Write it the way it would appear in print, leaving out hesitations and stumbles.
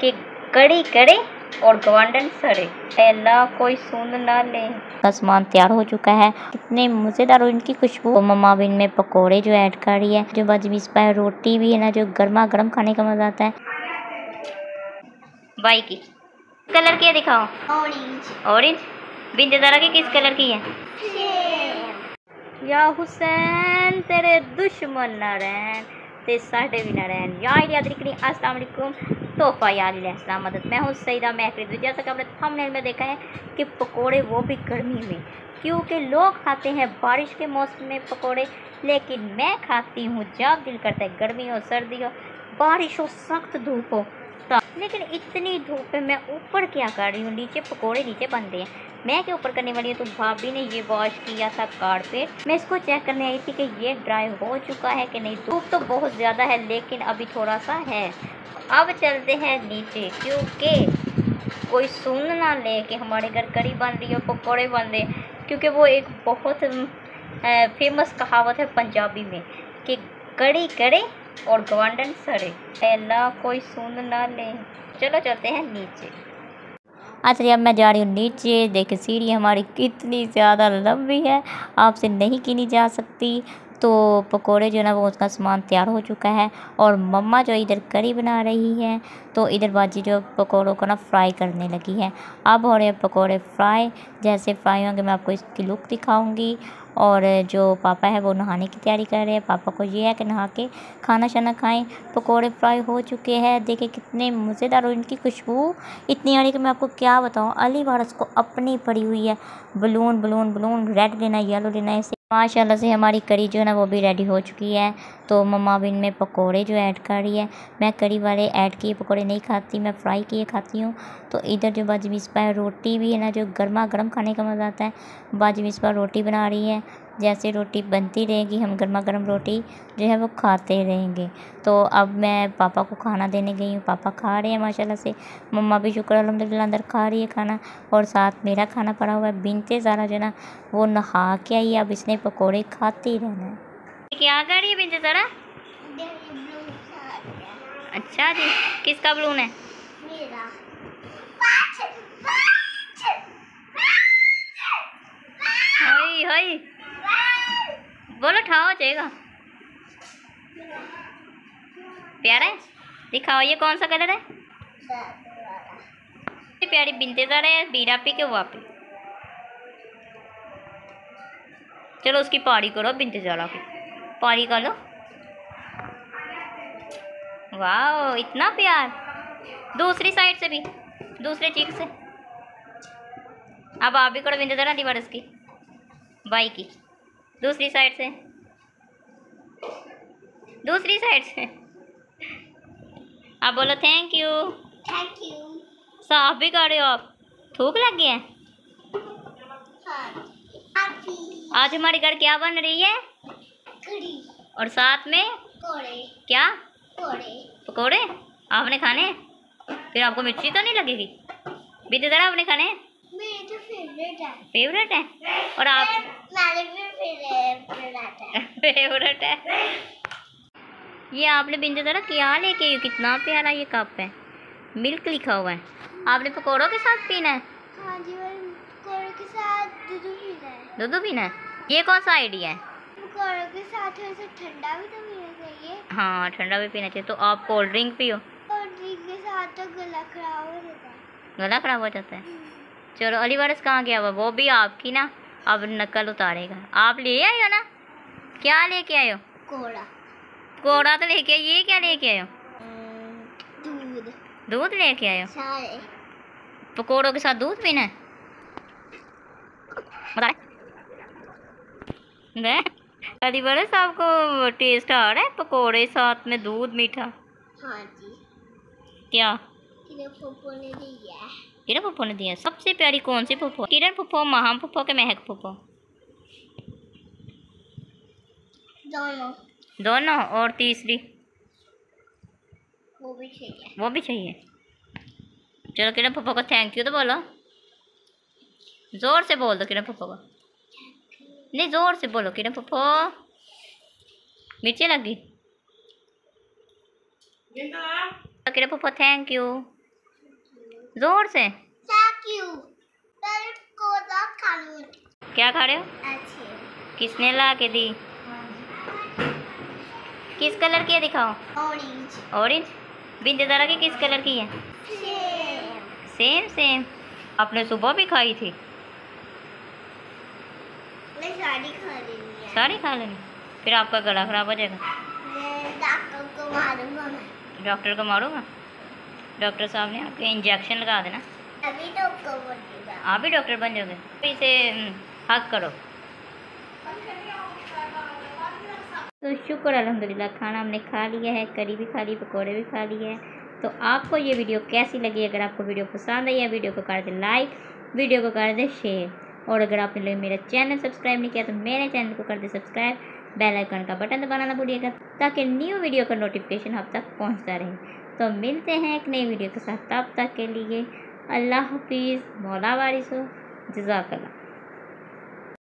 कि कड़ी करे और गवांडन सड़े, अल्लाह कोई सुन ना ले। सामान तैयार हो चुका है, कितने मज़ेदार और इनकी खुशबू। तो मम्मा भी इनमें पकोड़े जो ऐड कर रही है, जो बाजी बीस पाए रोटी भी है ना, जो गर्मा गर्म खाने का मजा आता है। बाई की कलर की है दिखाओ। ऑरेंज। ऑरेंज। बिंदे ज़रा की किस कलर की है? या हुसैन तेरे दुश्मन ना रहन ते साढ़े भी ना रहन। याद रखनी। अस्सलाम वालेकुम। तोहफा याद इस्लाम मदद। मैं हूँ सईदा महफिल। जैसा कि आपने थंबनेल में देखा है कि पकोड़े वो भी गर्मी में, क्योंकि लोग खाते हैं बारिश के मौसम में पकोड़े, लेकिन मैं खाती हूँ जब दिल करता है, गर्मी हो, सर्दी हो, बारिश हो, सख्त धूप हो। लेकिन इतनी धूप में मैं ऊपर क्या कर रही हूँ, नीचे पकोड़े नीचे बनते हैं, मैं क्या ऊपर करने वाली हूँ। तो भाभी ने ये वॉश किया था कारपेट, मैं इसको चेक करने आई थी कि ये ड्राई हो चुका है कि नहीं। धूप तो बहुत ज़्यादा है लेकिन अभी थोड़ा सा है। अब चलते हैं नीचे, क्योंकि कोई सुन ना ले कि हमारे घर कड़ी बन रही है, पकोड़े बन रहे, क्योंकि वो एक बहुत फेमस कहावत है पंजाबी में कि कड़ी करे और गवांडन सड़े, अल्लाह कोई सुन ना ले। चलो चलते हैं नीचे। अच्छा, अब मैं जा रही हूँ नीचे। देखिए सीढ़ी हमारी कितनी ज़्यादा लंबी है, आपसे नहीं गिनी जा सकती। तो पकोड़े जो है ना, वो उसका सामान तैयार हो चुका है और मम्मा जो इधर करी बना रही है, तो इधर बाजी जो पकोड़ों को ना फ्राई करने लगी है। अब हो रहे हैं पकोड़े फ्राई। जैसे फ्राई होंगे मैं आपको इसकी लुक दिखाऊंगी। और जो पापा है वो नहाने की तैयारी कर रहे हैं। पापा को ये है कि नहा के खाना शाना खाएं। पकोड़े फ्राई हो चुके हैं, देखिए कितने मज़ेदार और इनकी खुशबू इतनी आ रही कि मैं आपको क्या बताऊं। अली वारस को अपनी पड़ी हुई है, बलून बलून बलून, रेड लेना है, येलो लेना है। ऐसे माशाल्लाह से हमारी करी जो है ना वो भी रेडी हो चुकी है। तो मम्मा भी इनमें पकोड़े जो ऐड कर रही है। मैं करी वाले ऐड किए पकोड़े नहीं खाती, मैं फ्राई किए खाती हूँ। तो इधर जो बाजी बिस्पा रोटी भी है ना, जो गर्मा गर्म खाने का मज़ा आता है। बाजी बिस्पा रोटी बना रही है, जैसे रोटी बनती रहेगी हम गर्मा गर्म रोटी जो है वो खाते रहेंगे। तो अब मैं पापा को खाना देने गई हूँ, पापा खा रहे हैं माशाल्लाह से। मम्मा भी शुक्र अल्हम्दुलिल्लाह अंदर खा रही है खाना, और साथ मेरा खाना पड़ा हुआ है। बिनते ज़ारा जो है ना वो नहा के आई, अब इसने पकोड़े खाती रहना है। क्या कर रही है बिनते ज़ारा? अच्छा जी, किसका बलून है? मेरा। हाय हाय, बोलो ठाओ जाएगा। प्यारा है, दिखाओ ये कौन सा कलर है? प्यारी बिनते ज़ारा है, बीरा पी के वापी। चलो उसकी पारी करो, बिनते ज़ारा की पारी कर लो। वाह इतना प्यार। दूसरी साइड से भी, दूसरे चीक से। अब आप भी करो बिनते ज़ारा दीवारस की, बाई की दूसरी साइड से, दूसरी साइड से। आप बोलो थैंक यू। Thank you. साफ भी कर रहे हो आप, थूक लग गया है। हाँ। आज हमारे घर क्या बन रही है? कढ़ी। और साथ में पकोड़े। क्या? पकोड़े। पकोड़े आपने खाने? फिर आपको मिर्ची तो नहीं लगेगी? बीते जरा आपने खाने? मेरी तो फेवरेट है। फेवरेट है? और आप? मेरे भी फेवरेट है। फेवरेट है। ये आपने बिंदु जरा क्या लेके आई? कितना प्यारा ये कप है, मिल्क लिखा हुआ है। आपने पकोड़ों के साथ पीना है? हाँ जी, पकोड़ों के साथ दूध पीना है। दूध पीना है? ये कौन सा आइडिया है? पकोड़ों के साथ थोड़ा ठंडा भी तो पीना चाहिए। हाँ ठंडा भी पीना चाहिए। तो आप कोल्ड ड्रिंक पियो। कोल्ड ड्रिंक के साथ तो गला खराब हो जाता है। गला खराब हो जाता है? चलो अली वारस कहाँ गया हुआ? वो भी आपकी ना अब नकल उतारेगा। आप ले आए हो ना? क्या लेके आए हो? कोड़ा। कोड़ा तो लेके आए, ये क्या लेके आए हो? दूध। दूध लेके आए हो? पकोड़ों के साथ दूध पीना है? बता अली वारस आपको टेस्ट आ रहा है पकोड़े साथ में दूध मीठा? हाँ जी। क्या? किरण फुफ्फो ने दिया है। किरण फुफ्फो ने दिया? सबसे प्यारी कौन सी फुफ्फो? किरण फुफ्फो, महाम फुफ्फो के महक फुफ्फो? दोनों। दोनों? और तीसरी? वो भी चाहिए। वो भी चाहिए? चलो किरण फुफ्फो को थैंक यू तो बोलो, जोर से बोल दो किरण फुफ्फो को। नहीं जोर से बोलो किरण फुफ्फो। मिर्ची लगी? किरण फुफ्फो थैंक यू। जोर से। क्या खा रहे हो? किसने ला के दी? किस कलर की है दिखाओ। ऑरेंज। ऑरेंज। बिंदे ज़रा की किस कलर की है? Same same. आपने सुबह भी खाई थी? मैं सारी खा लेनी है। सारी खा लेनी, फिर आपका गला खराब हो जाएगा। मैं डॉक्टर को मारूंगा। मैं डॉक्टर को मारूंगा? डॉक्टर साहब ने आपके इंजेक्शन लगा देना। अभी डॉक्टर बनेगा। आप भी डॉक्टर बन जाओगे। तो इसे हक करो। तो शुक्र अल्हम्दुलिल्लाह, खाना हमने खा लिया है, करी भी खा ली, पकौड़े भी खा लिए हैं। तो आपको ये वीडियो कैसी लगी? अगर आपको वीडियो पसंद आई है, वीडियो को कर दे लाइक, वीडियो को कर दे शेयर, और अगर आपने मेरा चैनल सब्सक्राइब नहीं किया तो मेरे चैनल को कर दे सब्सक्राइब। बेल आइकन का बटन दबाना ना भूलिएगा ताकि न्यू वीडियो का नोटिफिकेशन आप तक पहुंचता रहे। तो मिलते हैं एक नई वीडियो के साथ, तब तक के लिए अल्लाह हाफिज़। मौला वारिस हो। जज़ाकल्लाह।